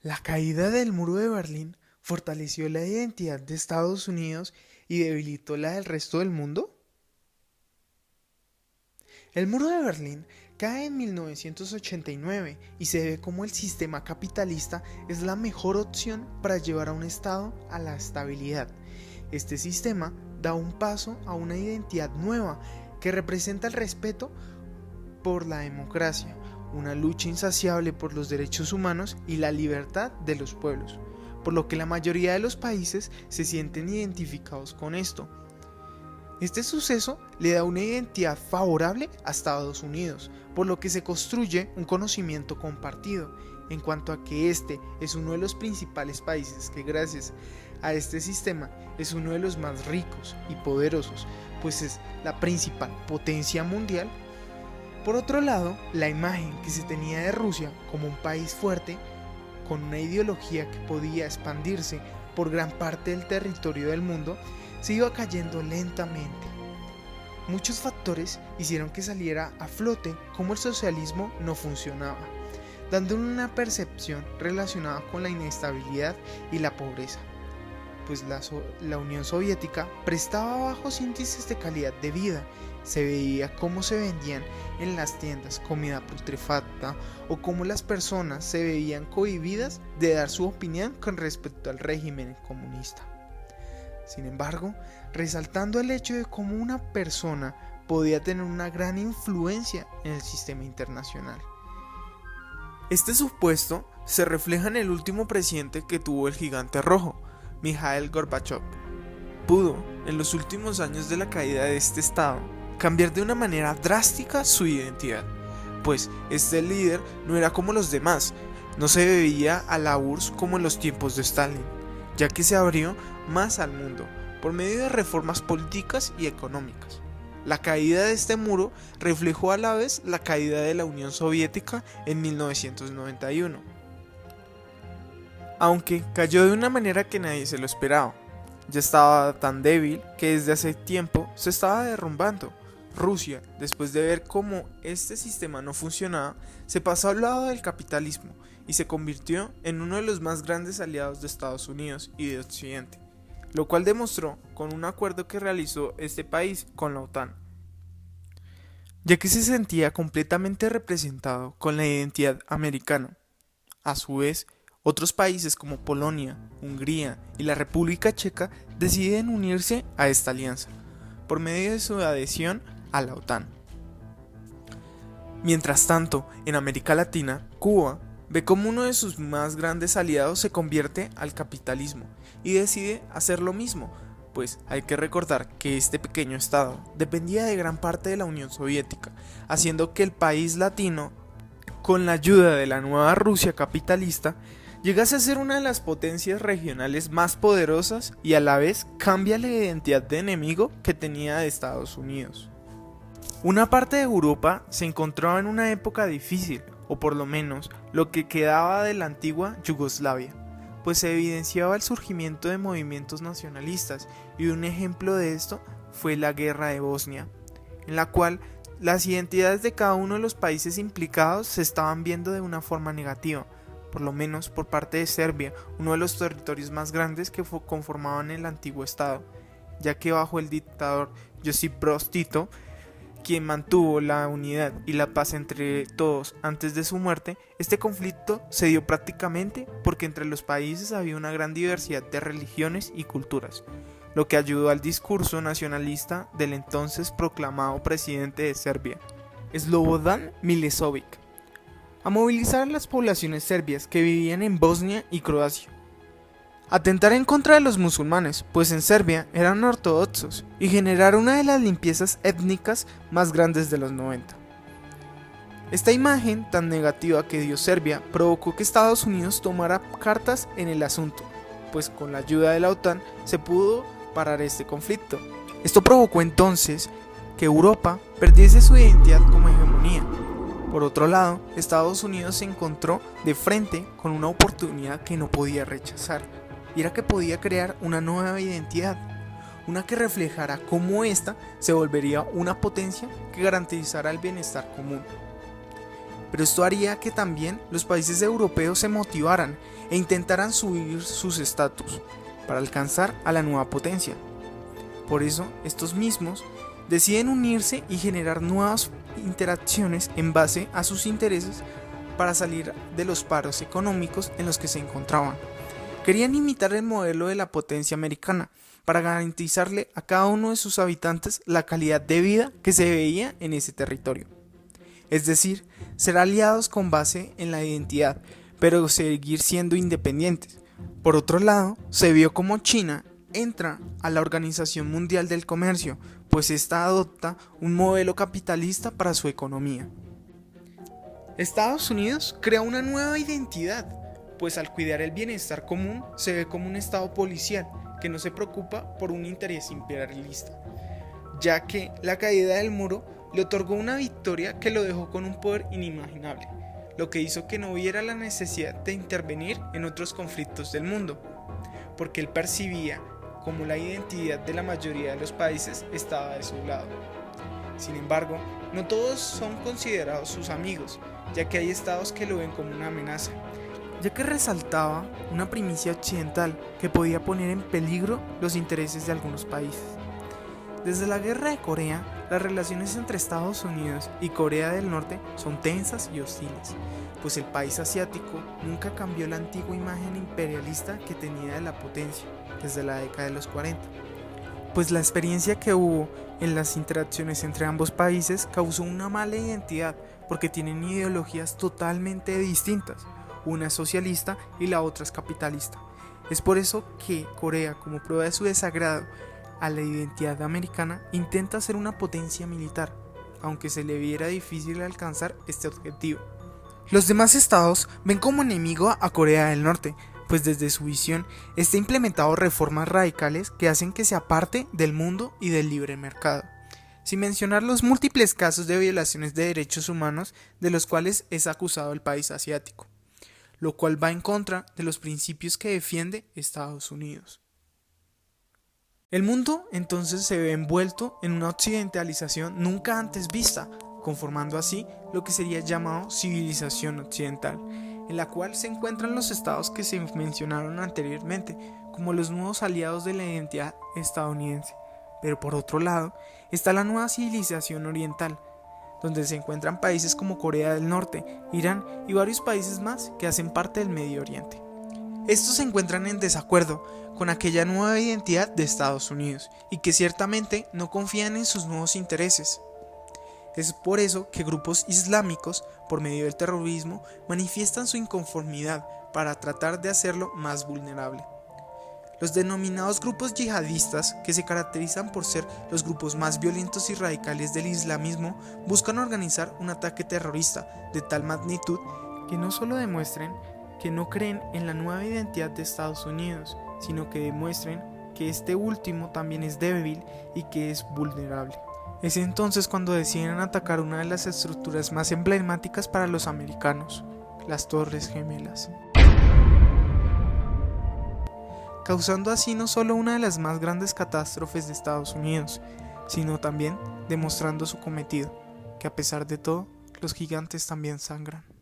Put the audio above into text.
La caída del muro de Berlín fortaleció la identidad de Estados Unidos y debilitó la del resto del mundo. El muro de Berlín cae en 1989 y se ve como el sistema capitalista es la mejor opción para llevar a un Estado a la estabilidad. Este sistema da un paso a una identidad nueva que representa el respeto por la democracia, una lucha insaciable por los derechos humanos y la libertad de los pueblos, por lo que la mayoría de los países se sienten identificados con esto. Este suceso le da una identidad favorable a Estados Unidos, por lo que se construye un conocimiento compartido en cuanto a que este es uno de los principales países que gracias a este sistema es uno de los más ricos y poderosos, pues es la principal potencia mundial. Por otro lado, la imagen que se tenía de Rusia como un país fuerte, con una ideología que podía expandirse por gran parte del territorio del mundo, se iba cayendo lentamente. Muchos factores hicieron que saliera a flote cómo el socialismo no funcionaba, dando una percepción relacionada con la inestabilidad y la pobreza, pues la Unión Soviética prestaba bajos índices de calidad de vida. Se veía cómo se vendían en las tiendas comida putrefacta o cómo las personas se veían cohibidas de dar su opinión con respecto al régimen comunista. Sin embargo, resaltando el hecho de cómo una persona podía tener una gran influencia en el sistema internacional. Este supuesto se refleja en el último presidente que tuvo el gigante rojo, Mikhail Gorbachev. Pudo, en los últimos años de la caída de este estado, cambiar de una manera drástica su identidad, pues este líder no era como los demás, no se veía a la URSS como en los tiempos de Stalin, ya que se abrió más al mundo por medio de reformas políticas y económicas. La caída de este muro reflejó a la vez la caída de la Unión Soviética en 1991, aunque cayó de una manera que nadie se lo esperaba. Ya estaba tan débil que desde hace tiempo se estaba derrumbando. Rusia, después de ver cómo este sistema no funcionaba, se pasó al lado del capitalismo y se convirtió en uno de los más grandes aliados de Estados Unidos y de Occidente, lo cual demostró con un acuerdo que realizó este país con la OTAN, ya que se sentía completamente representado con la identidad americana. A su vez, otros países como Polonia, Hungría y la República Checa deciden unirse a esta alianza, por medio de su adhesión a la OTAN. Mientras tanto, en América Latina, Cuba ve como uno de sus más grandes aliados se convierte al capitalismo y decide hacer lo mismo, pues hay que recordar que este pequeño estado dependía de gran parte de la Unión Soviética, haciendo que el país latino, con la ayuda de la nueva Rusia capitalista, llegase a ser una de las potencias regionales más poderosas y a la vez cambia la identidad de enemigo que tenía de Estados Unidos. Una parte de Europa se encontraba en una época difícil, o por lo menos lo que quedaba de la antigua Yugoslavia, pues se evidenciaba el surgimiento de movimientos nacionalistas y un ejemplo de esto fue la Guerra de Bosnia, en la cual las identidades de cada uno de los países implicados se estaban viendo de una forma negativa, por lo menos por parte de Serbia, uno de los territorios más grandes que conformaban el antiguo estado, ya que bajo el dictador Josip Broz Tito, quien mantuvo la unidad y la paz entre todos antes de su muerte, este conflicto se dio prácticamente porque entre los países había una gran diversidad de religiones y culturas, lo que ayudó al discurso nacionalista del entonces proclamado presidente de Serbia, Slobodan Milošević, a movilizar a las poblaciones serbias que vivían en Bosnia y Croacia, atentar en contra de los musulmanes, pues en Serbia eran ortodoxos, y generar una de las limpiezas étnicas más grandes de los 90. Esta imagen tan negativa que dio Serbia provocó que Estados Unidos tomara cartas en el asunto, pues con la ayuda de la OTAN se pudo parar este conflicto. Esto provocó entonces que Europa perdiese su identidad como hegemonía. Por otro lado, Estados Unidos se encontró de frente con una oportunidad que no podía rechazar, y era que podía crear una nueva identidad, una que reflejara cómo ésta se volvería una potencia que garantizara el bienestar común. Pero esto haría que también los países europeos se motivaran e intentaran subir sus estatus para alcanzar a la nueva potencia. Por eso, estos mismos deciden unirse y generar nuevas interacciones en base a sus intereses para salir de los paros económicos en los que se encontraban. Querían imitar el modelo de la potencia americana para garantizarle a cada uno de sus habitantes la calidad de vida que se veía en ese territorio. Es decir, ser aliados con base en la identidad, pero seguir siendo independientes. Por otro lado, se vio como China entra a la Organización Mundial del Comercio, pues ésta adopta un modelo capitalista para su economía. Estados Unidos crea una nueva identidad, pues al cuidar el bienestar común se ve como un estado policial que no se preocupa por un interés imperialista, ya que la caída del muro le otorgó una victoria que lo dejó con un poder inimaginable, lo que hizo que no viera la necesidad de intervenir en otros conflictos del mundo, porque él percibía como la identidad de la mayoría de los países estaba de su lado. Sin embargo, no todos son considerados sus amigos, ya que hay estados que lo ven como una amenaza, ya que resaltaba una primicia occidental que podía poner en peligro los intereses de algunos países. Desde la Guerra de Corea, las relaciones entre Estados Unidos y Corea del Norte son tensas y hostiles, pues el país asiático nunca cambió la antigua imagen imperialista que tenía de la potencia desde la década de los 40, pues la experiencia que hubo en las interacciones entre ambos países causó una mala identidad porque tienen ideologías totalmente distintas, una es socialista y la otra es capitalista. Es por eso que Corea, como prueba de su desagrado a la identidad americana, intenta ser una potencia militar, aunque se le viera difícil alcanzar este objetivo. Los demás estados ven como enemigo a Corea del Norte, pues desde su visión está implementado reformas radicales que hacen que se aparte del mundo y del libre mercado, sin mencionar los múltiples casos de violaciones de derechos humanos de los cuales es acusado el país asiático, lo cual va en contra de los principios que defiende Estados Unidos. El mundo entonces se ve envuelto en una occidentalización nunca antes vista, conformando así lo que sería llamado civilización occidental, en la cual se encuentran los estados que se mencionaron anteriormente, como los nuevos aliados de la identidad estadounidense. Pero por otro lado, está la nueva civilización oriental, donde se encuentran países como Corea del Norte, Irán y varios países más que hacen parte del Medio Oriente. Estos se encuentran en desacuerdo con aquella nueva identidad de Estados Unidos y que ciertamente no confían en sus nuevos intereses. Es por eso que grupos islámicos, por medio del terrorismo, manifiestan su inconformidad para tratar de hacerlo más vulnerable. Los denominados grupos yihadistas, que se caracterizan por ser los grupos más violentos y radicales del islamismo, buscan organizar un ataque terrorista de tal magnitud que no solo demuestren que no creen en la nueva identidad de Estados Unidos, sino que demuestren que este último también es débil y que es vulnerable. Es entonces cuando deciden atacar una de las estructuras más emblemáticas para los americanos, las Torres Gemelas, causando así no solo una de las más grandes catástrofes de Estados Unidos, sino también demostrando su cometido, que a pesar de todo, los gigantes también sangran.